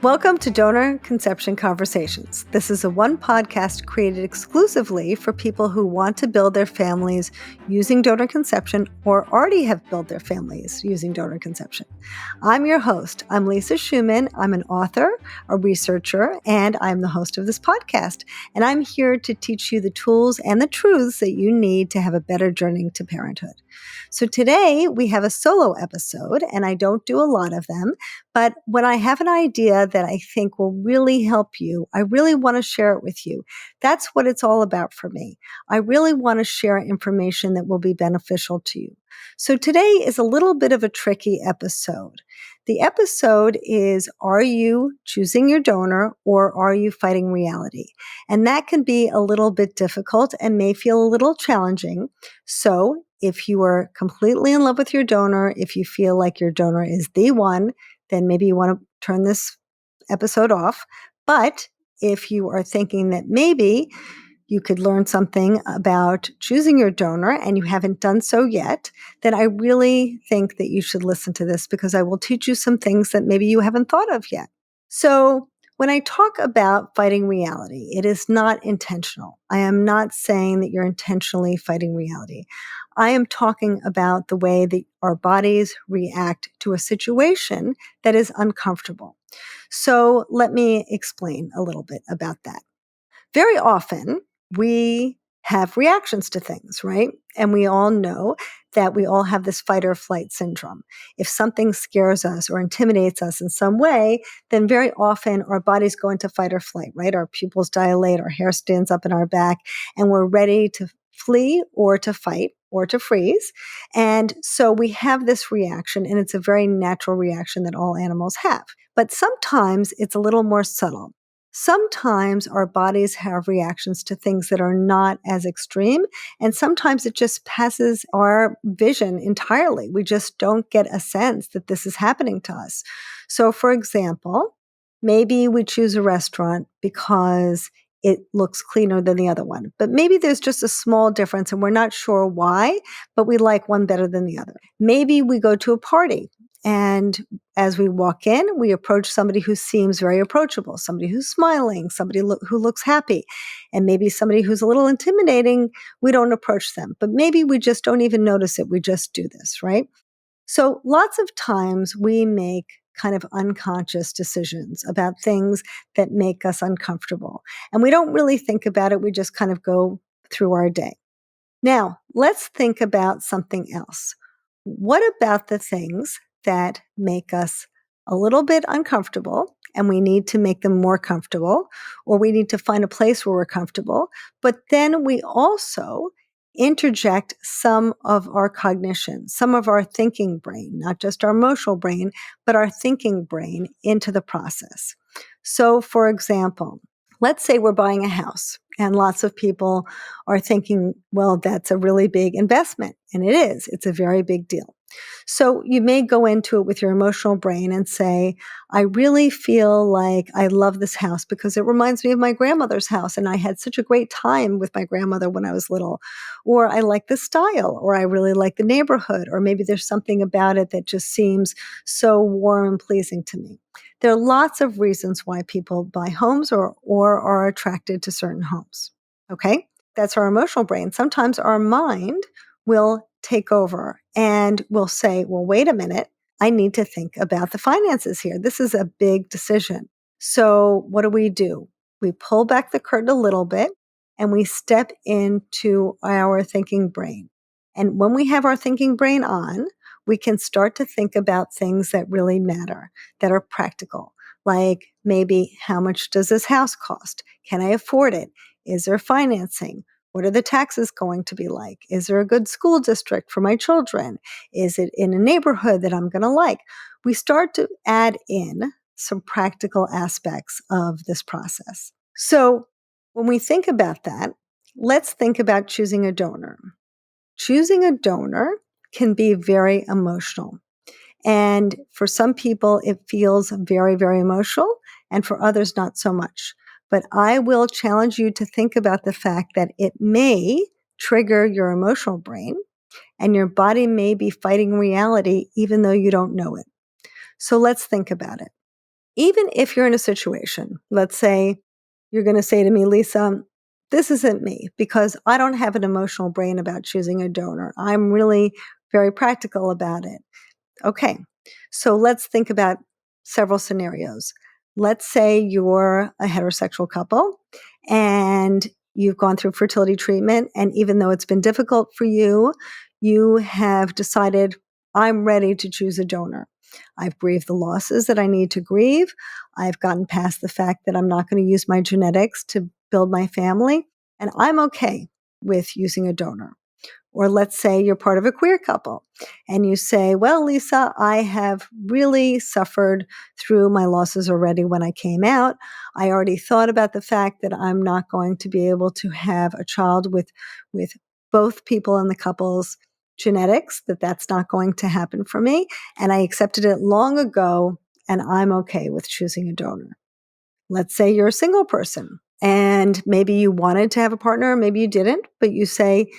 Welcome to Donor Conception Conversations. This is a one podcast created exclusively for people who want to build their families using donor conception or already have built their families using donor conception. I'm your host. I'm Lisa Schumann. I'm an author, a researcher, and I'm the host of this podcast. And I'm here to teach you the tools and the truths that you need to have a better journey to parenthood. So today we have a solo episode, and I don't do a lot of them, but when I have an idea that I think will really help you, I really want to share it with you. That's what it's all about for me. I really want to share information that will be beneficial to you. So today is a little bit of a tricky episode. The episode is, are you choosing your donor or are you fighting reality? And that can be a little bit difficult and may feel a little challenging. So if you are completely in love with your donor, if you feel like your donor is the one, then maybe you want to turn this episode off. But if you are thinking that maybe you could learn something about choosing your donor and you haven't done so yet, then I really think that you should listen to this because I will teach you some things that maybe you haven't thought of yet. So when I talk about fighting reality, it is not intentional. I am not saying that you're intentionally fighting reality. I am talking about the way that our bodies react to a situation that is uncomfortable. So let me explain a little bit about that. Very often, we have reactions to things, right? And we all know that we all have this fight or flight syndrome. If something scares us or intimidates us in some way, then very often our bodies go into fight or flight, right? Our pupils dilate, our hair stands up in our back, and we're ready to flee or to fight or to freeze. And so we have this reaction, and it's a very natural reaction that all animals have. But sometimes it's a little more subtle. Sometimes our bodies have reactions to things that are not as extreme, and sometimes it just passes our vision entirely. We just don't get a sense that this is happening to us. So, for example, maybe we choose a restaurant because it looks cleaner than the other one. But maybe there's just a small difference and we're not sure why, but we like one better than the other. Maybe we go to a party and as we walk in, we approach somebody who seems very approachable, somebody who's smiling, somebody who looks happy, and maybe somebody who's a little intimidating. We don't approach them, but maybe we just don't even notice it. We just do this, right? So lots of times we make kind of unconscious decisions about things that make us uncomfortable. And we don't really think about it. We just kind of go through our day. Now, let's think about something else. What about the things that make us a little bit uncomfortable and we need to make them more comfortable, or we need to find a place where we're comfortable, but then we also interject some of our cognition, some of our thinking brain, not just our emotional brain, but our thinking brain into the process. So, for example, let's say we're buying a house and lots of people are thinking, well, that's a really big investment. And it is. It's a very big deal. So you may go into it with your emotional brain and say, I really feel like I love this house because it reminds me of my grandmother's house and I had such a great time with my grandmother when I was little. Or I like the style, or I really like the neighborhood, or maybe there's something about it that just seems so warm and pleasing to me. There are lots of reasons why people buy homes or are attracted to certain homes. Okay? That's our emotional brain. Sometimes our mind will take over and will say, well, wait a minute, I need to think about the finances here. This is a big decision. So what do? We pull back the curtain a little bit and we step into our thinking brain. And when we have our thinking brain on, we can start to think about things that really matter, that are practical, like maybe how much does this house cost? Can I afford it? Is there financing? What are the taxes going to be like? Is there a good school district for my children? Is it in a neighborhood that I'm going to like? We start to add in some practical aspects of this process. So when we think about that, let's think about choosing a donor. Choosing a donor can be very emotional. And for some people, it feels very, very emotional, and for others, not so much. But I will challenge you to think about the fact that it may trigger your emotional brain, and your body may be fighting reality even though you don't know it. So let's think about it. Even if you're in a situation, let's say you're going to say to me, Lisa, this isn't me because I don't have an emotional brain about choosing a donor. I'm really very practical about it. Okay, so let's think about several scenarios. Let's say you're a heterosexual couple and you've gone through fertility treatment, and even though it's been difficult for you, you have decided, I'm ready to choose a donor. I've grieved the losses that I need to grieve. I've gotten past the fact that I'm not going to use my genetics to build my family, and I'm okay with using a donor. Or let's say you're part of a queer couple and you say, well, Lisa, I have really suffered through my losses already when I came out. I already thought about the fact that I'm not going to be able to have a child with both people in the couple's genetics, that's not going to happen for me. And I accepted it long ago, and I'm okay with choosing a donor. Let's say you're a single person and maybe you wanted to have a partner, maybe you didn't, but you say,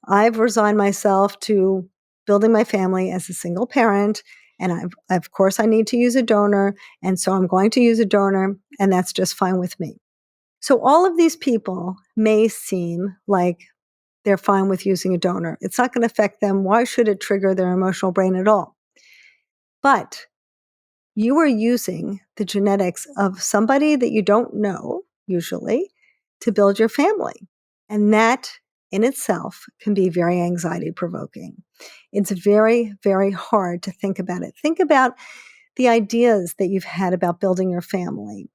I've resigned myself to building my family as a single parent. And of course, I need to use a donor. And so I'm going to use a donor, and that's just fine with me. So all of these people may seem like they're fine with using a donor. It's not going to affect them. Why should it trigger their emotional brain at all? But you are using the genetics of somebody that you don't know, usually, to build your family. And that in itself can be very anxiety provoking. It's very, very hard to think about it. Think about the ideas that you've had about building your family,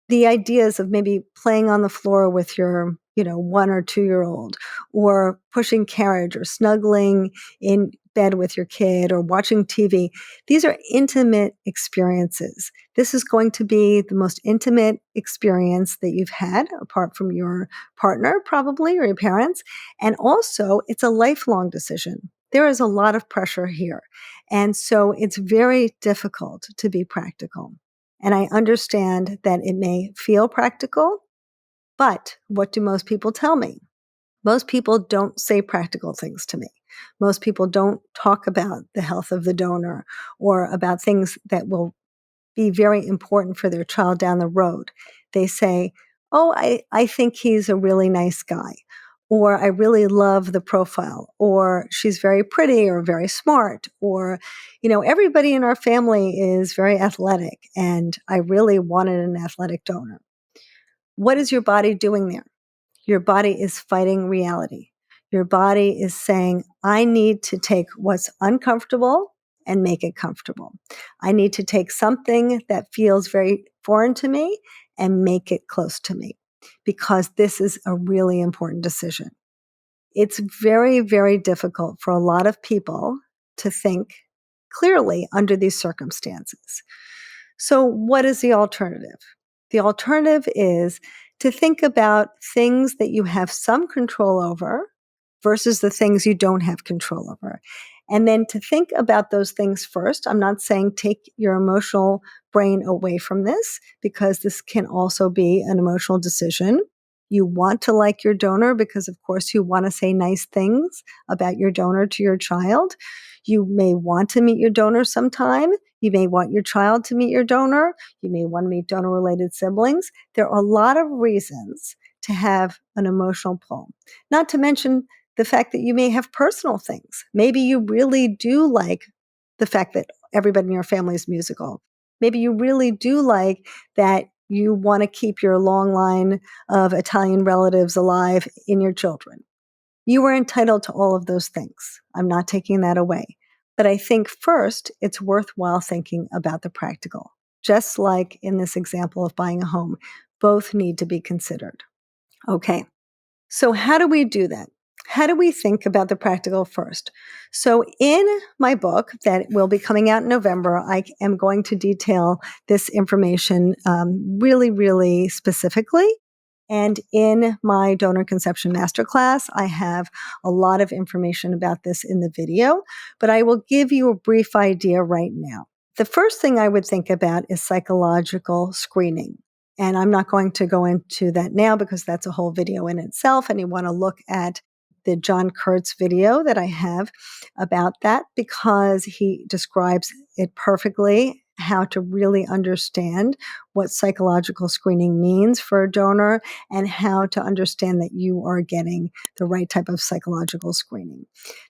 the ideas of maybe playing on the floor with your 1 or 2 year old, or pushing carriage, or snuggling in bed with your kid, or watching TV. These are intimate experiences. This is going to be the most intimate experience that you've had, apart from your partner, probably, or your parents. And also, it's a lifelong decision. There is a lot of pressure here. And so it's very difficult to be practical. And I understand that it may feel practical, but what do most people tell me? Most people don't say practical things to me. Most people don't talk about the health of the donor or about things that will be very important for their child down the road. They say, oh, I think he's a really nice guy, or I really love the profile, or she's very pretty or very smart, or, everybody in our family is very athletic and I really wanted an athletic donor. What is your body doing there? Your body is fighting reality. Your body is saying, I need to take what's uncomfortable and make it comfortable. I need to take something that feels very foreign to me and make it close to me, because this is a really important decision. It's very, very difficult for a lot of people to think clearly under these circumstances. So, what is the alternative? The alternative is to think about things that you have some control over versus the things you don't have control over. And then to think about those things first. I'm not saying take your emotional brain away from this, because this can also be an emotional decision. You want to like your donor because, of course, you want to say nice things about your donor to your child. You may want to meet your donor sometime. You may want your child to meet your donor. You may want to meet donor-related siblings. There are a lot of reasons to have an emotional pull, not to mention the fact that you may have personal things. Maybe you really do like the fact that everybody in your family is musical. Maybe you really do like that you want to keep your long line of Italian relatives alive in your children. You are entitled to all of those things. I'm not taking that away. But I think first, it's worthwhile thinking about the practical. Just like in this example of buying a home, both need to be considered. Okay, so how do we do that? How do we think about the practical first? So in my book that will be coming out in November, I am going to detail this information really, really specifically. And in my donor conception masterclass, I have a lot of information about this in the video, but I will give you a brief idea right now. The first thing I would think about is psychological screening. And I'm not going to go into that now because that's a whole video in itself. And you want to look at the John Kurtz video that I have about that, because he describes it perfectly how to really understand what psychological screening means for a donor and how to understand that you are getting the right type of psychological screening.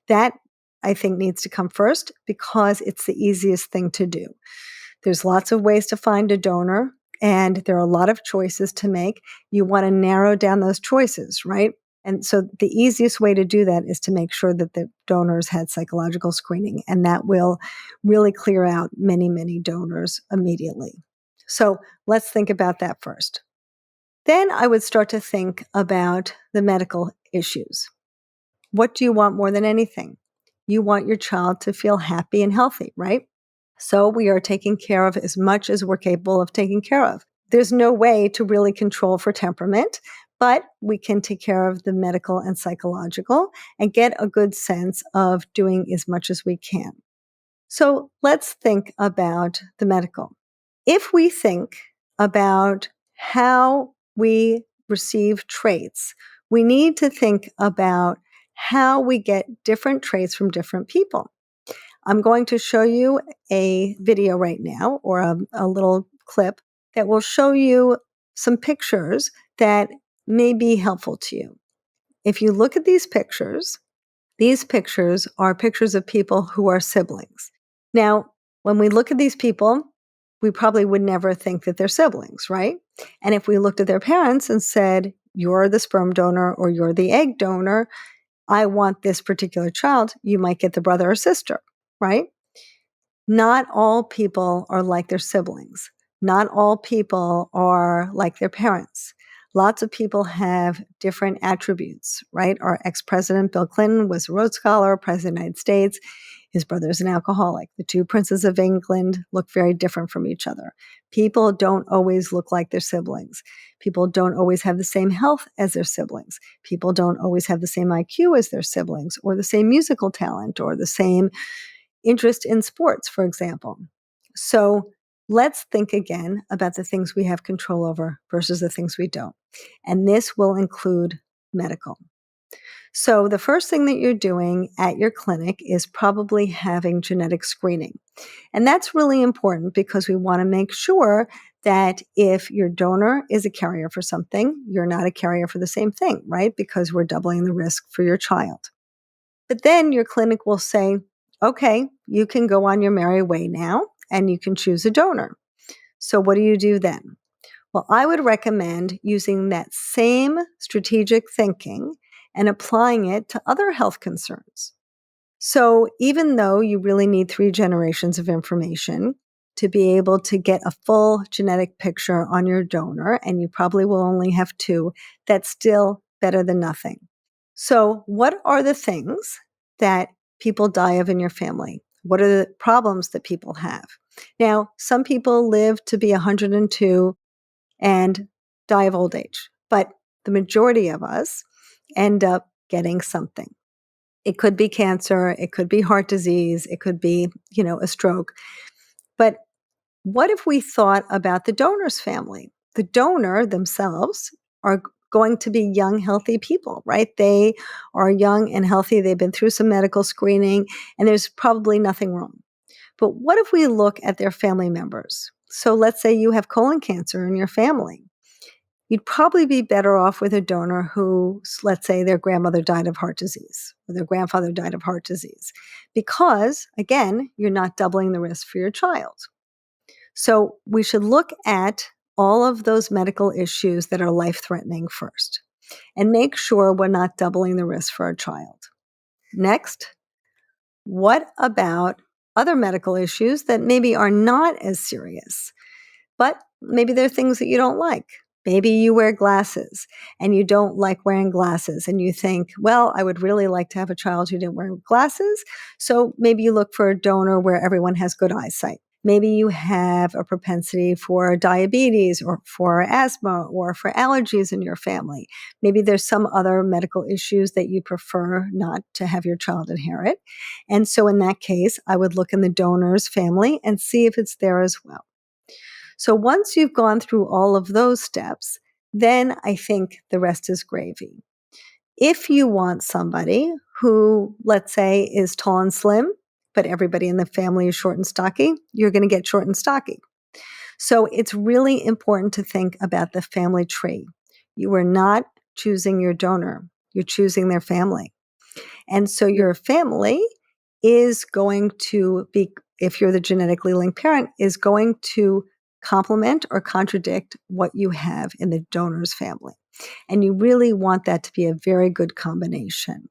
That, I think, needs to come first because it's the easiest thing to do. There's lots of ways to find a donor, and there are a lot of choices to make. You want to narrow down those choices, right? And so the easiest way to do that is to make sure that the donors had psychological screening, and that will really clear out many, many donors immediately. So let's think about that first. Then I would start to think about the medical issues. What do you want more than anything? You want your child to feel happy and healthy, right? So we are taking care of as much as we're capable of taking care of. There's no way to really control for temperament, but we can take care of the medical and psychological and get a good sense of doing as much as we can. So let's think about the medical. If we think about how we receive traits, we need to think about how we get different traits from different people. I'm going to show you a video right now, or a little clip that will show you some pictures that may be helpful to you. If you look at these pictures are pictures of people who are siblings. Now, when we look at these people, we probably would never think that they're siblings, right? And if we looked at their parents and said, you're the sperm donor or you're the egg donor, I want this particular child, you might get the brother or sister, right? Not all people are like their siblings. Not all people are like their parents. Lots of people have different attributes, right? Our ex-president, Bill Clinton, was a Rhodes Scholar, president of the United States. His brother's an alcoholic. The two princes of England look very different from each other. People don't always look like their siblings. People don't always have the same health as their siblings. People don't always have the same IQ as their siblings, or the same musical talent, or the same interest in sports, for example. So let's think again about the things we have control over versus the things we don't. And this will include medical. So the first thing that you're doing at your clinic is probably having genetic screening. And that's really important because we want to make sure that if your donor is a carrier for something, you're not a carrier for the same thing, right? Because we're doubling the risk for your child. But then your clinic will say, okay, you can go on your merry way now and you can choose a donor. So what do you do then? Well, I would recommend using that same strategic thinking and applying it to other health concerns. So even though you really need 3 generations of information to be able to get a full genetic picture on your donor, and you probably will only have 2, that's still better than nothing. So what are the things that people die of in your family? What are the problems that people have? Now, some people live to be 102 and die of old age, but the majority of us end up getting something. It could be cancer, it could be heart disease, it could be, a stroke. But what if we thought about the donor's family? The donor themselves are going to be young, healthy people, right? They are young and healthy. They've been through some medical screening, and there's probably nothing wrong. But what if we look at their family members? So let's say you have colon cancer in your family. You'd probably be better off with a donor who, let's say, their grandmother died of heart disease or their grandfather died of heart disease, because, again, you're not doubling the risk for your child. So we should look at all of those medical issues that are life-threatening first and make sure we're not doubling the risk for our child. Next, what about other medical issues that maybe are not as serious, but maybe they're things that you don't like? Maybe you wear glasses and you don't like wearing glasses and you think, well, I would really like to have a child who didn't wear glasses. So maybe you look for a donor where everyone has good eyesight. Maybe you have a propensity for diabetes or for asthma or for allergies in your family. Maybe there's some other medical issues that you prefer not to have your child inherit. And so in that case, I would look in the donor's family and see if it's there as well. So once you've gone through all of those steps, then I think the rest is gravy. If you want somebody who, let's say, is tall and slim, but everybody in the family is short and stocky, you're going to get short and stocky. So it's really important to think about the family tree. You are not choosing your donor, you're choosing their family. And so your family is going to be, if you're the genetically linked parent, is going to complement or contradict what you have in the donor's family. And you really want that to be a very good combination.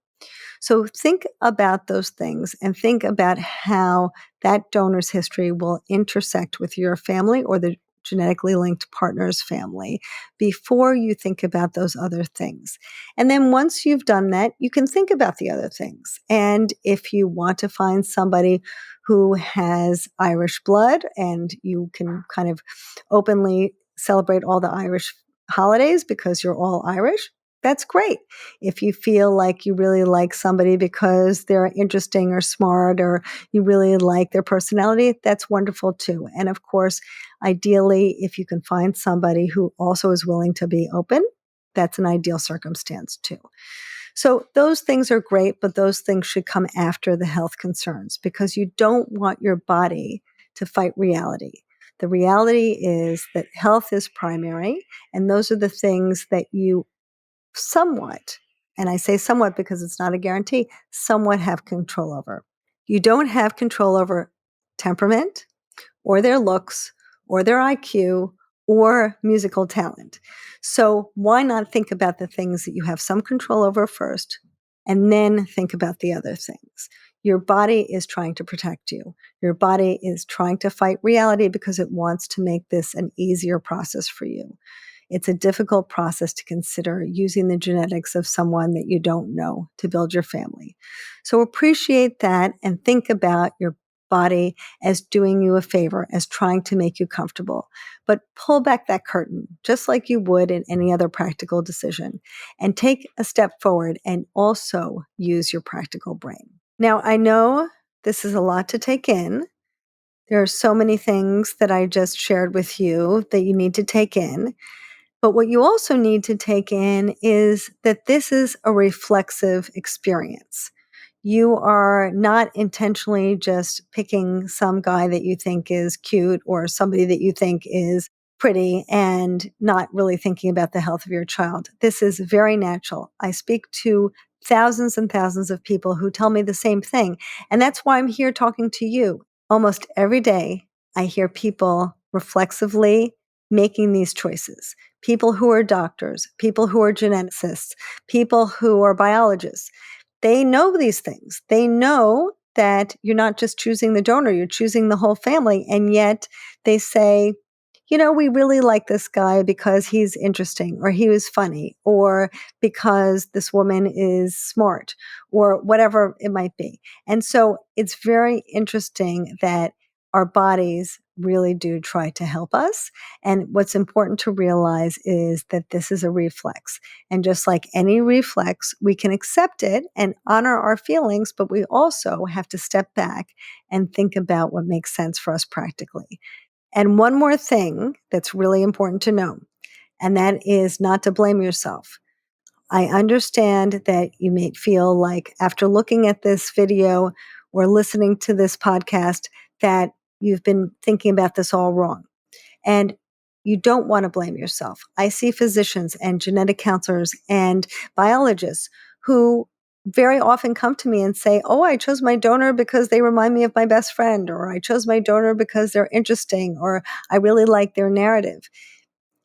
So think about those things and think about how that donor's history will intersect with your family or the genetically linked partner's family before you think about those other things. And then once you've done that, you can think about the other things. And if you want to find somebody who has Irish blood and you can kind of openly celebrate all the Irish holidays because you're all Irish, that's great. If you feel like you really like somebody because they're interesting or smart or you really like their personality, that's wonderful too. And of course, ideally, if you can find somebody who also is willing to be open, that's an ideal circumstance too. So those things are great, but those things should come after the health concerns because you don't want your body to fight reality. The reality is that health is primary, and those are the things that you somewhat, and I say somewhat because it's not a guarantee, somewhat have control over. You don't have control over temperament or their looks or their IQ or musical talent. So why not think about the things that you have some control over first and then think about the other things? Your body is trying to protect you. Your body is trying to fight reality because it wants to make this an easier process for you. It's a difficult process to consider using the genetics of someone that you don't know to build your family. So appreciate that and think about your body as doing you a favor, as trying to make you comfortable. But pull back that curtain, just like you would in any other practical decision, and take a step forward and also use your practical brain. Now, I know this is a lot to take in. There are so many things that I just shared with you that you need to take in. But what you also need to take in is that this is a reflexive experience. You are not intentionally just picking some guy that you think is cute or somebody that you think is pretty and not really thinking about the health of your child. This is very natural. I speak to thousands and thousands of people who tell me the same thing. And that's why I'm here talking to you. Almost every day, I hear people reflexively making these choices. People who are doctors, people who are geneticists, people who are biologists. They know these things. They know that you're not just choosing the donor, you're choosing the whole family. And yet they say, we really like this guy because he's interesting or he was funny or because this woman is smart or whatever it might be. And so it's very interesting that our bodies really do try to help us. And what's important to realize is that this is a reflex. And just like any reflex, we can accept it and honor our feelings, but we also have to step back and think about what makes sense for us practically. And one more thing that's really important to know, and that is not to blame yourself. I understand that you may feel like after looking at this video or listening to this podcast that you've been thinking about this all wrong. And you don't want to blame yourself. I see physicians and genetic counselors and biologists who very often come to me and say, oh, I chose my donor because they remind me of my best friend, or I chose my donor because they're interesting, or I really like their narrative.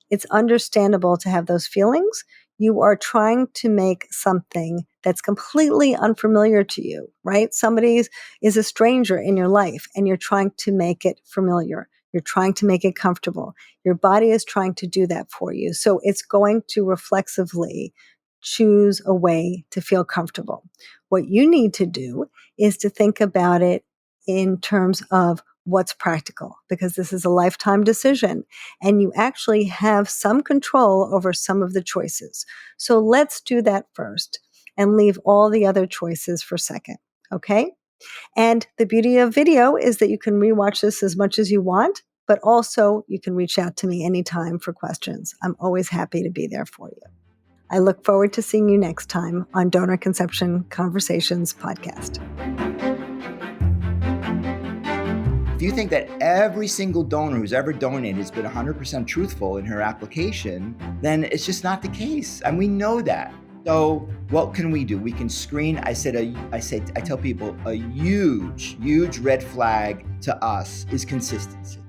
It's understandable to have those feelings. You are trying to make something that's completely unfamiliar to you, right? Somebody is a stranger in your life and you're trying to make it familiar. You're trying to make it comfortable. Your body is trying to do that for you. So it's going to reflexively choose a way to feel comfortable. What you need to do is to think about it in terms of what's practical, because this is a lifetime decision and you actually have some control over some of the choices. So let's do that first and leave all the other choices for second. Okay. And the beauty of video is that you can rewatch this as much as you want, but also you can reach out to me anytime for questions. I'm always happy to be there for you. I look forward to seeing you next time on Donor Conception Conversations podcast. If you think that every single donor who's ever donated has been 100% truthful in her application, then it's just not the case. And we know that. So what can we do? We can screen. I tell people a huge red flag to us is consistency.